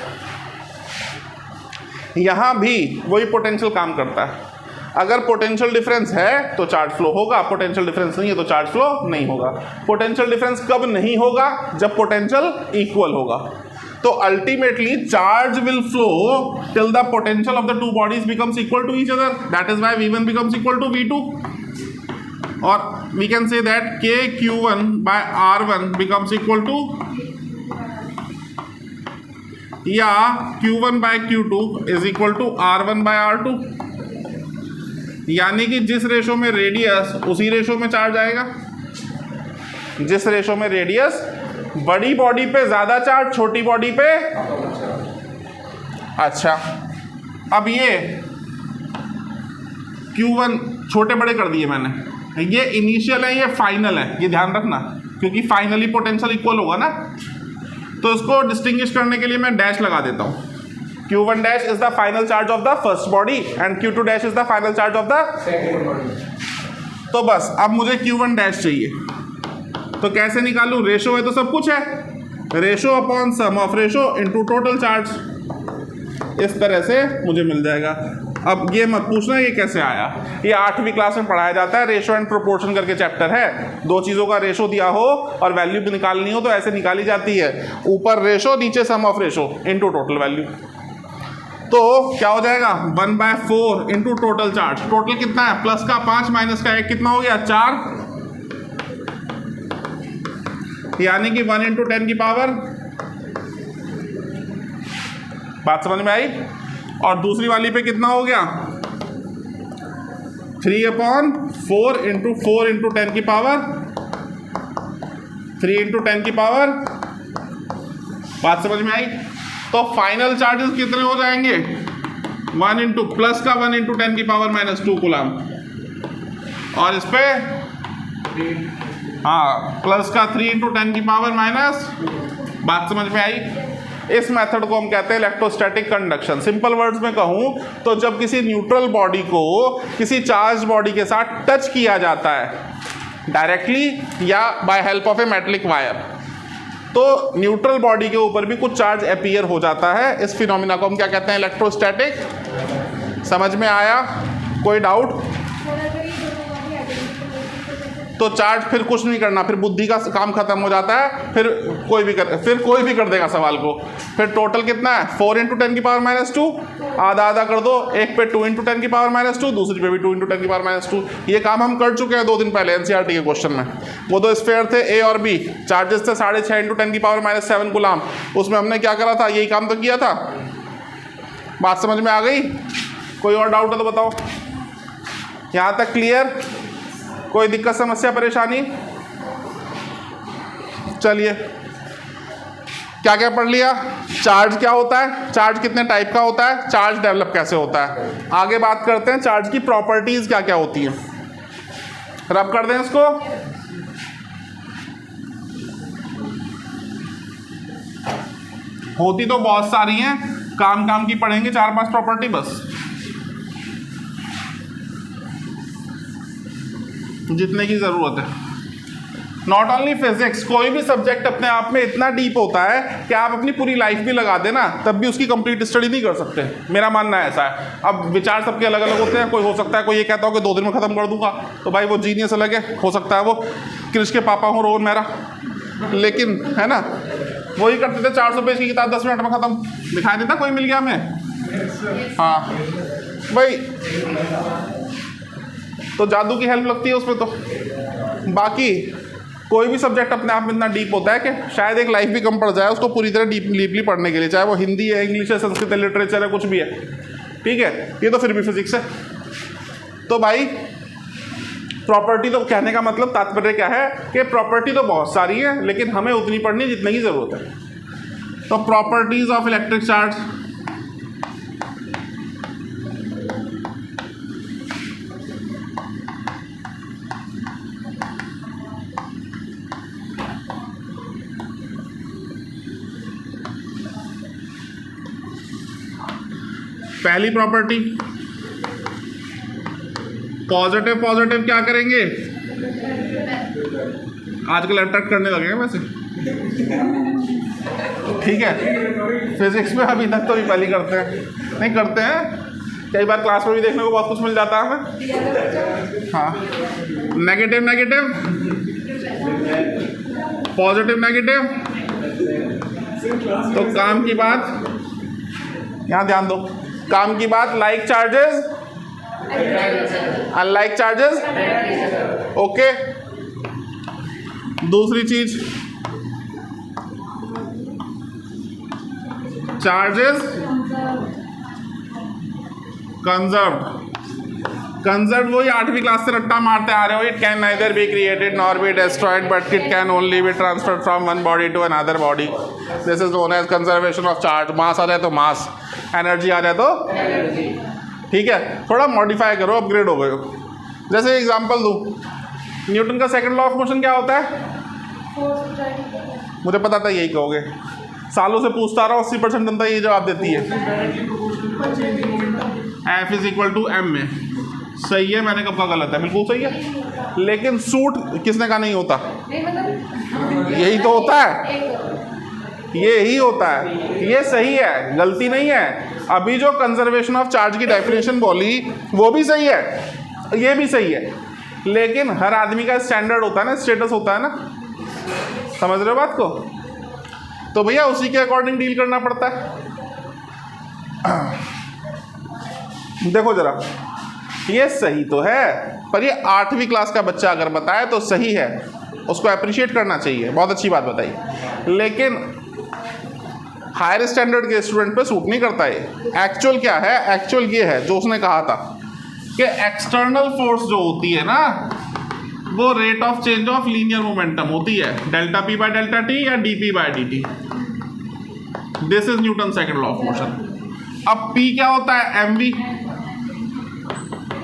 A: यहाँ भी वही पोटेंशियल काम करता है. अगर पोटेंशियल डिफरेंस है तो चार्ज फ्लो होगा, पोटेंशियल डिफरेंस नहीं है तो चार्ज फ्लो नहीं होगा। पोटेंशियल डिफरेंस कब नहीं होगा? जब पोटेंशियल इक्वल होगा। तो ultimately charge will flow till the potential of the two bodies becomes equal to each other, that is why V1 becomes equal to V2, और we can say that KQ1 by R1 becomes equal to, या Q1 by Q2 is equal to R1 by R2, यानी कि जिस ratio में radius उसी ratio में charge आएगा। जिस रेशो में रेडियस, बड़ी बॉडी पे ज्यादा चार्ज, छोटी बॉडी पे। अच्छा, अब ये Q1 छोटे बड़े कर दिए मैंने, ये इनिशियल है, ये फाइनल है, ये ध्यान रखना, क्योंकि फाइनली पोटेंशियल इक्वल होगा ना। तो इसको डिस्टिंग्विश करने के लिए मैं डैश लगा देता हूँ। Q1 dash is the final charge of the first body and Q2 dash is the final charge of the second body. तो बस अब मुझे Q1 डैश चाहिए, तो कैसे निकालूं? रेशो है तो सब कुछ है, ratio upon sum of ratio into total charge, इस तरह से मुझे मिल जाएगा। अब ये मत पूछना ये कैसे आया, ये 8वीं क्लास में पढ़ाया जाता है, रेशो एंड प्रोपोर्शन करके चैप्टर है। दो चीज़ों का रेशो दिया हो और वैल्यू भी निकालनी हो तो ऐसे निकाली जाती है, ऊपर रेशो नीचे sum of ratio into total value. तो क्या हो जाएगा? 1/4 इंटू टोटल चार्ज। टोटल कितना है? प्लस का 5 माइनस का 1 कितना हो गया? 4, यानी कि 1 × 10 की पावर। बात समझ में आई? और दूसरी वाली पे कितना हो गया? 3/4 इंटू 4 × 10 की पावर 3 × 10 की पावर। बात समझ में आई? तो फाइनल चार्जेस कितने हो जाएंगे? 1 इंटू प्लस का 1 × 10 की पावर -2 कूलम, और इस पे हाँ प्लस का 3 × 10 की पावर -। बात समझ में आई? इस मेथड को हम कहते हैं इलेक्ट्रोस्टैटिक कंडक्शन। सिंपल वर्ड्स में कहूँ तो जब किसी न्यूट्रल बॉडी को किसी चार्ज बॉडी के साथ टच किया जाता है डायरेक्टली या by help of a metallic wire, तो न्यूट्रल बॉडी के ऊपर भी कुछ चार्ज अपीयर हो जाता है। इस फिनोमिना को हम क्या कहते हैं? इलेक्ट्रोस्टैटिक। समझ में आया? कोई डाउट? तो चार्ज फिर कुछ नहीं करना, फिर बुद्धि का काम खत्म हो जाता है, फिर कोई भी कर देगा सवाल को। फिर टोटल कितना है? 4 × 10 की पावर -2, आधा आधा कर दो, एक पे 2 × 10 की पावर -2, दूसरी पे भी 2 × 10 की पावर -2। ये काम हम कर चुके हैं 2 दिन पहले एनसीईआरटी के क्वेश्चन में। वो 2 स्फीयर थे ए और बी, चार्जेस थे 6.5 × 10 की पावर -7 कूलम। उसमें हमने क्या करा था? यही काम तो किया था। बात समझ में आ गई? कोई और डाउट है तो बताओ। यहाँ तक क्लियर? कोई दिक्कत, समस्या, परेशानी? चलिए, क्या क्या पढ़ लिया? चार्ज क्या होता है, चार्ज कितने टाइप का होता है, चार्ज डेवलप कैसे होता है। आगे बात करते हैं चार्ज की प्रॉपर्टीज क्या क्या होती हैं। रब कर दें इसको। होती तो बहुत सारी हैं, काम की पढ़ेंगे 4-5 प्रॉपर्टी बस, जितने की ज़रूरत है। नॉट ओनली फिजिक्स, कोई भी सब्जेक्ट अपने आप में इतना डीप होता है कि आप अपनी पूरी लाइफ भी लगा देना तब भी उसकी कंप्लीट स्टडी नहीं कर सकते। मेरा मानना ऐसा है। अब विचार सबके अलग अलग होते हैं। कोई हो सकता है कोई ये कहता हो कि 2 दिन में ख़त्म कर दूंगा, तो भाई वो जीनियस अलग है। हो सकता है वो क्रिश के पापा हो, रोहन मेहरा, लेकिन है ना वही करते थे 400 पेज की किताब 10 मिनट में ख़त्म। दिखाई देता कोई मिल गया हमें? हाँ भाई, तो जादू की हेल्प लगती है उसमें। तो बाकी कोई भी सब्जेक्ट अपने आप में इतना डीप होता है कि शायद एक लाइफ भी कम पड़ जाए उसको पूरी तरह डीपली पढ़ने के लिए, चाहे वो हिंदी है, इंग्लिश है, संस्कृत है, लिटरेचर है, कुछ भी है। ठीक है, ये तो फिर भी फिजिक्स है। तो भाई प्रॉपर्टी, तो कहने का मतलब तात्पर्य क्या है कि प्रॉपर्टी तो बहुत सारी है लेकिन हमें उतनी पढ़नी जितने की ज़रूरत है। तो प्रॉपर्टीज ऑफ इलेक्ट्रिक चार्ज, पहली प्रॉपर्टी पॉजिटिव क्या करेंगे? आजकल अट्रैक्ट करने लगे हैं वैसे। ठीक है, फिजिक्स में अभी तक तो भी पहली करते हैं, नहीं करते हैं, कई बार क्लास में भी देखने को बहुत कुछ मिल जाता है हमें। हाँ, नेगेटिव नेगेटिव, पॉजिटिव नेगेटिव। तो काम की बात, यहाँ ध्यान दो, काम की बात, like charges unlike charges, okay. दूसरी चीज, चार्जेस कंजर्व्ड। कंजर्व्ड वही 8वीं क्लास से रट्टा मारते आ रहे हो, it can neither be created nor be destroyed but it can only be transferred from one body to another body, this is known as conservation of charge. Mass आ जाए तो मास, एनर्जी आ जाए तो एनर्जी, ठीक है। थोड़ा मॉडिफाई करो, upgrade हो गए हो। जैसे एग्जांपल दूं, न्यूटन का सेकंड लॉ ऑफ मोशन क्या होता है? मुझे पता था यही कहोगे, सालों से पूछता रहा हूँ, 80% जनता ये जवाब देती है, F is equal to m में। सही है, मैंने कब कहा गलत है? बिल्कुल सही है। लेकिन सूट किसने कहा नहीं होता? यही तो होता है, यही होता है, ये सही है, गलती नहीं है। अभी जो कंजर्वेशन ऑफ चार्ज की डेफिनेशन बोली वो भी सही है, ये भी सही है, लेकिन हर आदमी का स्टैंडर्ड होता है ना, स्टेटस होता है ना, समझ रहे हो बात को? तो भैया उसी के अकॉर्डिंग डील करना पड़ता है। देखो जरा, ये सही तो है, पर ये 8वीं क्लास का बच्चा अगर बताए तो सही है, उसको अप्रिशिएट करना चाहिए, बहुत अच्छी बात बताई, लेकिन हायर स्टैंडर्ड के स्टूडेंट पे सूट नहीं करता ये। एक्चुअल क्या है? एक्चुअल ये है जो उसने कहा था कि एक्सटर्नल फोर्स जो होती है ना, वो rate of change of linear momentum होती है, delta P by delta T या D P by D T. This is Newton second law of motion. अब पी क्या होता है? M V.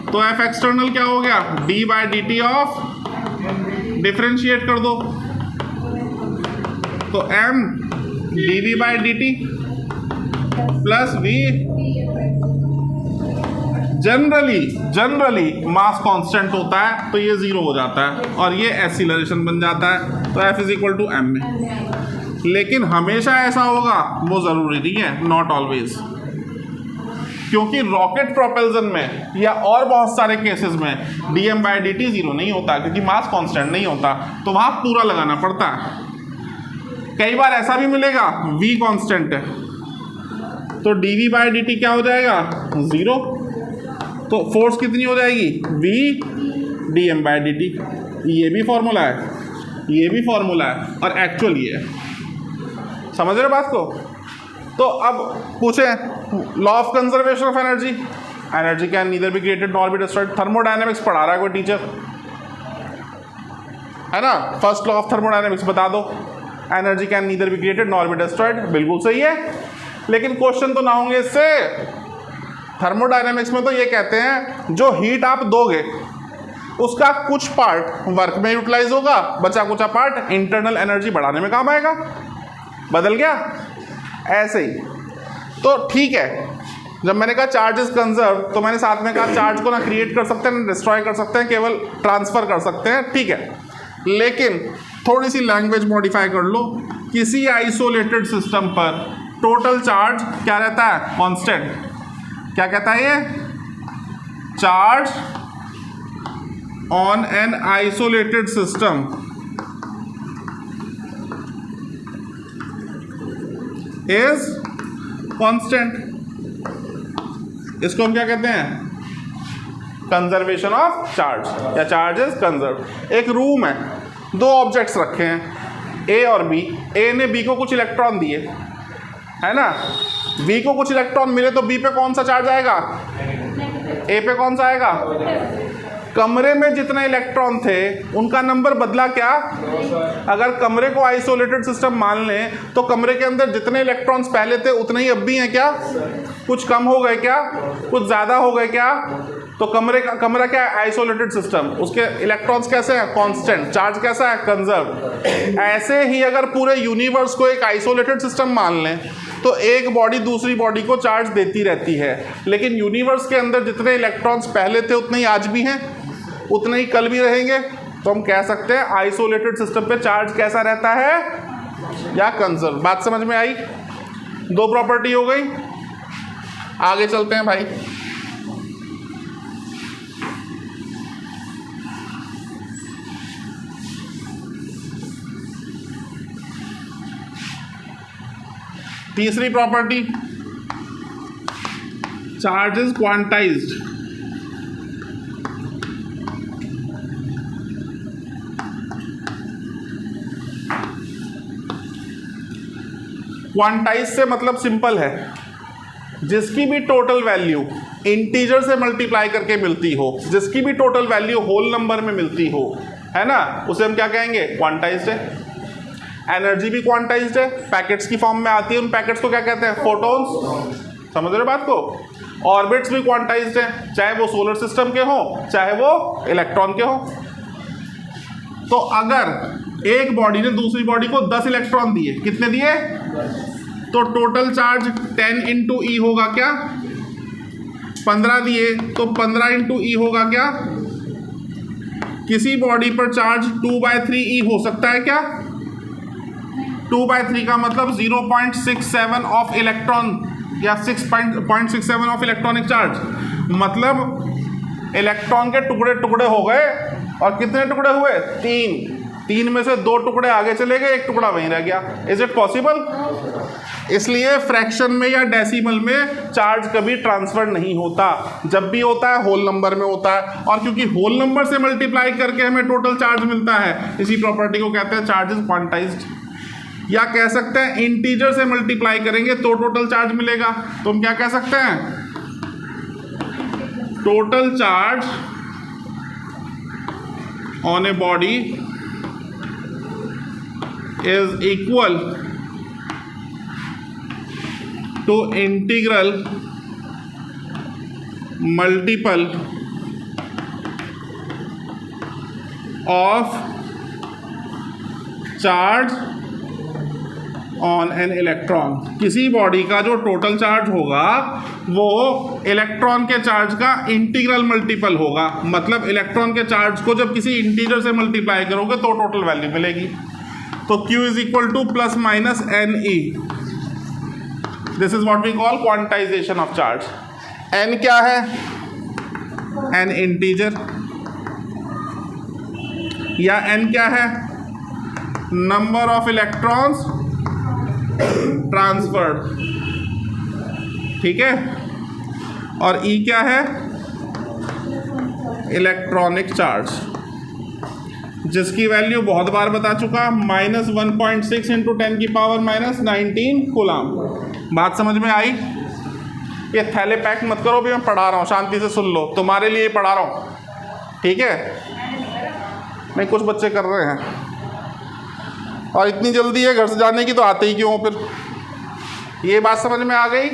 A: तो एफ एक्सटर्नल क्या हो गया? D by D T of, differentiate कर दो तो M D V by D T plus V. Generally mass constant होता है तो ये 0 हो जाता है और ये एक्सीलरेशन बन जाता है, तो F is equal to m में। लेकिन हमेशा ऐसा होगा वो ज़रूरी नहीं है, नॉट ऑलवेज, क्योंकि रॉकेट प्रोपल्सन में या और बहुत सारे केसेस में d m by d t 0 नहीं होता, क्योंकि मास कांस्टेंट नहीं होता, तो वहाँ पूरा लगाना पड़ता है। कई बार ऐसा भी मिलेगा v कांस्टेंट है तो d v by d t क्या हो जाएगा? 0। तो फोर्स कितनी हो जाएगी? v d m by d t. ये भी फॉर्मूला है, ये भी फॉर्मूला है, और एक्चुअल ये है। समझ रहे हो बात को? तो अब पूछे law of conservation of energy. Energy can neither be created nor be destroyed. Thermodynamics पढ़ा रहा है कोई टीचर, है ना? फर्स्ट लॉ ऑफ थर्मोडायनेमिक्स बता दो, energy can neither be created nor be destroyed. बिल्कुल सही है, लेकिन क्वेश्चन तो ना होंगे इससे। थर्मोडायनेमिक्स में तो ये कहते हैं जो हीट आप दोगे उसका कुछ पार्ट वर्क में यूटिलाइज होगा, बचा कुचा पार्ट इंटरनल एनर्जी बढ़ाने में काम आएगा। बदल गया? ऐसे ही तो ठीक है। जब मैंने कहा चार्ज इज कंजर्व, तो मैंने साथ में कहा चार्ज को ना क्रिएट कर सकते हैं ना डिस्ट्रॉय कर सकते हैं, केवल ट्रांसफर कर सकते हैं, ठीक है। लेकिन थोड़ी सी लैंग्वेज मॉडिफाई कर लो। किसी आइसोलेटेड सिस्टम पर टोटल चार्ज क्या रहता है? कांस्टेंट। क्या कहता है ये? Charge on an isolated system is constant. इसको हम क्या कहते हैं? कंजर्वेशन ऑफ चार्ज या चार्ज इज कंजर्व। एक रूम है, दो ऑब्जेक्ट्स रखे हैं ए और बी। ए ने बी को कुछ इलेक्ट्रॉन दिए, है ना? बी को कुछ इलेक्ट्रॉन मिले तो बी पे कौन सा चार्ज आएगा? ए पे कौन सा आएगा? कमरे में जितने इलेक्ट्रॉन थे उनका नंबर बदला क्या? अगर कमरे को आइसोलेटेड सिस्टम मान लें तो कमरे के अंदर जितने इलेक्ट्रॉन्स पहले थे उतने ही अब भी हैं क्या? कुछ कम हो गए क्या? कुछ ज़्यादा हो गए क्या? तो कमरा क्या है? Isolated system. उसके इलेक्ट्रॉन्स कैसे हैं? कांस्टेंट। चार्ज कैसा है? कंजर्व। ऐसे ही अगर पूरे यूनिवर्स को एक आइसोलेटेड सिस्टम मान लें तो एक बॉडी दूसरी बॉडी को चार्ज देती रहती है, लेकिन यूनिवर्स के अंदर जितने इलेक्ट्रॉन्स पहले थे उतने ही आज भी हैं, उतने ही कल भी रहेंगे। तो हम कह सकते हैं आइसोलेटेड सिस्टम पे चार्ज कैसा रहता है? या कंजर्व। बात समझ में आई? दो प्रॉपर्टी हो गई। आगे चलते हैं भाई। तीसरी property, charge is quantized. Quantize से मतलब सिंपल है, जिसकी भी टोटल वैल्यू इंटीजर से मल्टीप्लाई करके मिलती हो, जिसकी भी टोटल वैल्यू होल नंबर में मिलती हो, है ना, उसे हम क्या कहेंगे, क्वांटाइज्ड है। एनर्जी भी क्वांटाइज्ड है, पैकेट्स की फॉर्म में आती है, उन पैकेट्स को क्या कहते हैं, फोटॉन्स। समझ रहे बात को। ऑर्बिट्स भी क्वांटाइज्ड है, चाहे वो सोलर सिस्टम के हो चाहे वो इलेक्ट्रॉन के हो। तो अगर एक बॉडी ने दूसरी बॉडी को 10 इलेक्ट्रॉन दिए, कितने दिए, तो टोटल चार्ज 10 इंटू ई होगा क्या, 15 दिए तो 15 इंटू ई होगा क्या। किसी बॉडी पर चार्ज 2/3 ई हो सकता है क्या, 2/3 का मतलब 0.67 ऑफ इलेक्ट्रॉन या 6.67 ऑफ इलेक्ट्रॉनिक चार्ज, मतलब इलेक्ट्रॉन के टुकड़े टुकड़े हो गए, और कितने टुकड़े हुए, 3 में से 2 टुकड़े आगे चले गए, 1 टुकड़ा वहीं रह गया। Is it possible. इसलिए फ्रैक्शन में या डेसिमल में चार्ज कभी ट्रांसफर नहीं होता, जब भी होता है होल नंबर में होता है। और क्योंकि होल नंबर से मल्टीप्लाई करके हमें टोटल चार्ज मिलता है, इसी प्रॉपर्टी को कहते हैं चार्ज इज क्वांटाइज्ड। या कह सकते हैं इंटीजर से मल्टीप्लाई करेंगे तो टोटल चार्ज मिलेगा, तो हम क्या कह सकते हैं, total charge on a body is equal to integral multiple of charge on an electron. किसी बॉडी का जो टोटल चार्ज होगा वो इलेक्ट्रॉन के चार्ज का इंटीग्रल मल्टीपल होगा, मतलब इलेक्ट्रॉन के चार्ज को जब किसी इंटीजर से मल्टीप्लाई करोगे तो टोटल वैल्यू मिलेगी। तो Q is equal to plus minus n e, this is what we call quantization of charge. n क्या है, n इंटीजर, या n क्या है, नंबर ऑफ इलेक्ट्रॉन्स ट्रांसफर्ड, ठीक है। और E क्या है, इलेक्ट्रॉनिक चार्ज, जिसकी वैल्यू बहुत बार बता चुका, -1.6 इंटू 10 की पावर -19 कूलम। बात समझ में आई। ये थैले पैक मत करो, भी मैं पढ़ा रहा हूँ, शांति से सुन लो, तुम्हारे लिए पढ़ा रहा हूँ, ठीक है। नहीं, कुछ बच्चे कर रहे हैं, और इतनी जल्दी है घर से जाने की, तो आते ही क्यों हो फिर। ये बात समझ में आ गई,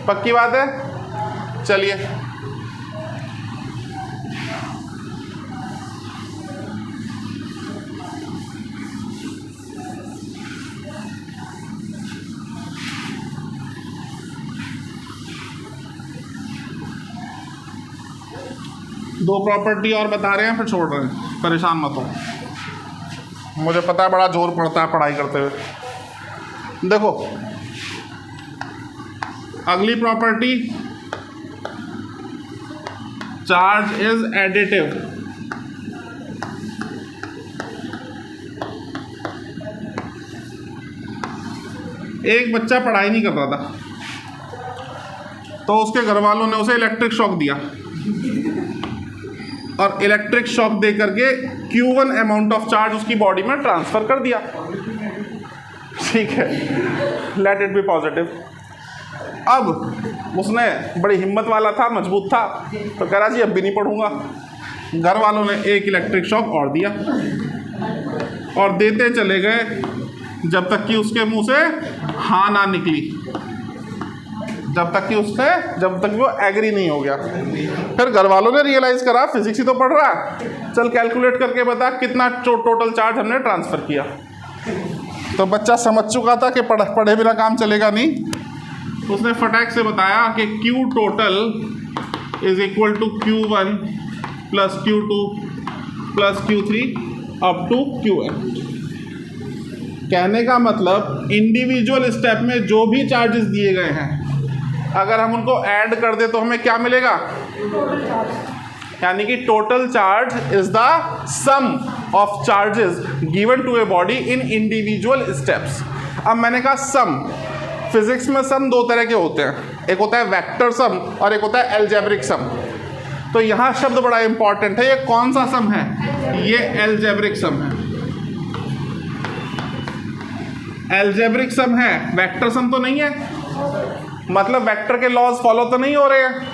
A: पक्की बात है। चलिए दो प्रॉपर्टी और बता रहे हैं, फिर छोड़ रहे हैं, परेशान मत हो। मुझे पता है बड़ा जोर पड़ता है पढ़ाई करते हुए। देखो अगली प्रॉपर्टी, चार्ज इज एडिटिव। एक बच्चा पढ़ाई नहीं कर रहा था, तो उसके घर वालों ने उसे इलेक्ट्रिक शॉक दिया, और इलेक्ट्रिक शॉक दे करके Q1 अमाउंट ऑफ चार्ज उसकी बॉडी में ट्रांसफर कर दिया, ठीक है, लेट इट बी पॉजिटिव। अब उसने बड़ी हिम्मत वाला था, मजबूत था, तो कह रहा जी अब भी नहीं पढ़ूंगा। घर वालों ने एक इलेक्ट्रिक शॉक और दिया, और देते चले गए जब तक कि उसके मुंह से हाँ ना निकली, जब तक वो एग्री नहीं हो गया। फिर घर वालों ने रियलाइज करा, फिजिक्स ही तो पढ़ रहा, चल कैलकुलेट करके बता कितना टोटल चार्ज हमने ट्रांसफर किया। तो बच्चा समझ चुका था कि पढ़े बिना काम चलेगा नहीं। उसने फटाक से बताया कि Q total is equal to Q1 plus Q2 plus Q3 up to Qn। कहने का मतलब इंडिविजुअल स्टेप में जो भी चार्जेस दिए गए हैं, अगर हम उनको ऐड कर दे तो हमें क्या मिलेगा, यानी कि total charge is the sum of charges given to a body in individual steps. अब मैंने कहा सम, फिजिक्स में सम दो तरह के होते हैं, एक होता है वेक्टर सम और एक होता है अलजेब्रिक सम। तो यहाँ शब्द बड़ा इंपॉर्टेंट है, ये कौन सा सम है? ये अलजेब्रिक सम है। अलजेब्रिक सम है, वेक्टर सम तो नहीं है, मतलब वेक्टर के लॉज फॉलो तो नहीं हो रहे हैं।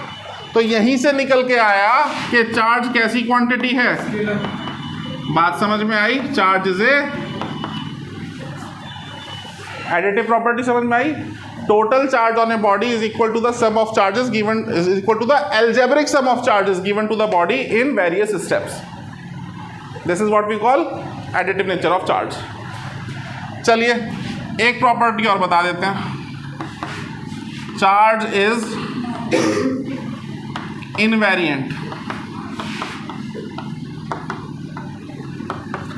A: तो यहीं से निकल के आया कि चार्ज कैसी क्वांटिटी है। बात समझ में आई? Charge is a additive property समझ में आई? Total charge on a body is equal to the sum of charges given, is equal to the algebraic sum of charges given to the body in various steps. This is what we call additive nature of charge. चलिए एक property और बता देते हैं, charge is invariant.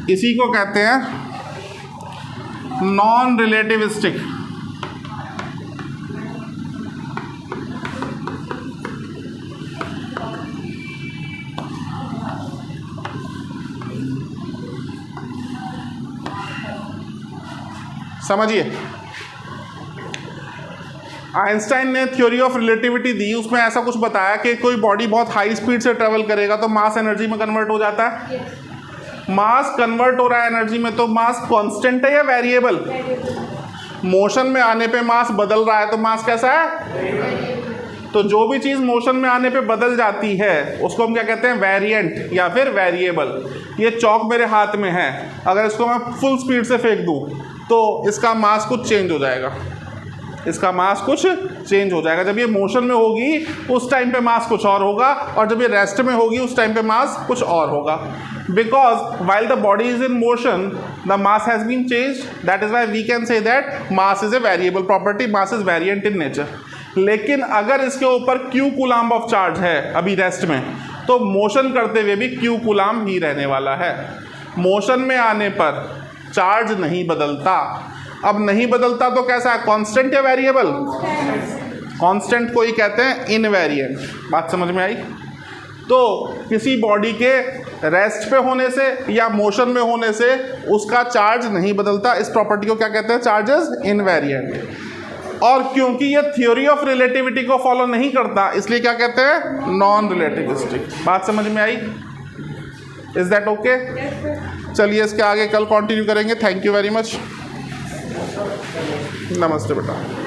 A: इसी को कहते हैं नॉन रिलेटिविस्टिक। समझिए, आइंस्टाइन ने थ्योरी ऑफ रिलेटिविटी दी, उसमें ऐसा कुछ बताया कि कोई बॉडी बहुत हाई स्पीड से ट्रेवल करेगा तो मास एनर्जी में कन्वर्ट हो जाता है। मास कन्वर्ट हो रहा है एनर्जी में, तो मास कांस्टेंट है या वेरिएबल? मोशन में आने पे मास बदल रहा है, तो मास कैसा है? तो जो भी चीज़ मोशन में आने पे बदल जाती है उसको हम क्या कहते हैं? वेरिएंट या फिर वेरिएबल। ये चौक मेरे हाथ में है, अगर इसको मैं फुल स्पीड से फेंक दूँ तो इसका मास कुछ चेंज हो जाएगा, इसका मास कुछ चेंज हो जाएगा। जब ये मोशन में होगी उस टाइम पे मास कुछ और होगा, और जब ये रेस्ट में होगी उस टाइम पे मास कुछ और होगा। Because while the body is in motion the mass has been change, that is why we can say that mass is a variable property, mass is variant in nature. लेकिन अगर इसके ऊपर क्यू कूलाम्ब ऑफ चार्ज है अभी rest में, तो motion करते हुए भी क्यू कूलाम्ब ही रहने वाला है। मोशन में आने पर चार्ज नहीं बदलता। अब नहीं बदलता तो कैसा है? कांस्टेंट या वेरिएबल? कांस्टेंट को ही कहते हैं इनवेरिएंट। बात समझ में आई? तो किसी बॉडी के रेस्ट पे होने से या मोशन में होने से उसका चार्ज नहीं बदलता। इस प्रॉपर्टी को क्या कहते हैं? Charges invariant. और क्योंकि ये थ्योरी ऑफ रिलेटिविटी को फॉलो नहीं करता, इसलिए क्या कहते हैं? Non relativistic. बात समझ में आई? Is that okay? चलिए इसके आगे कल कंटिन्यू करेंगे। Thank you very much. नमस्ते बेटा।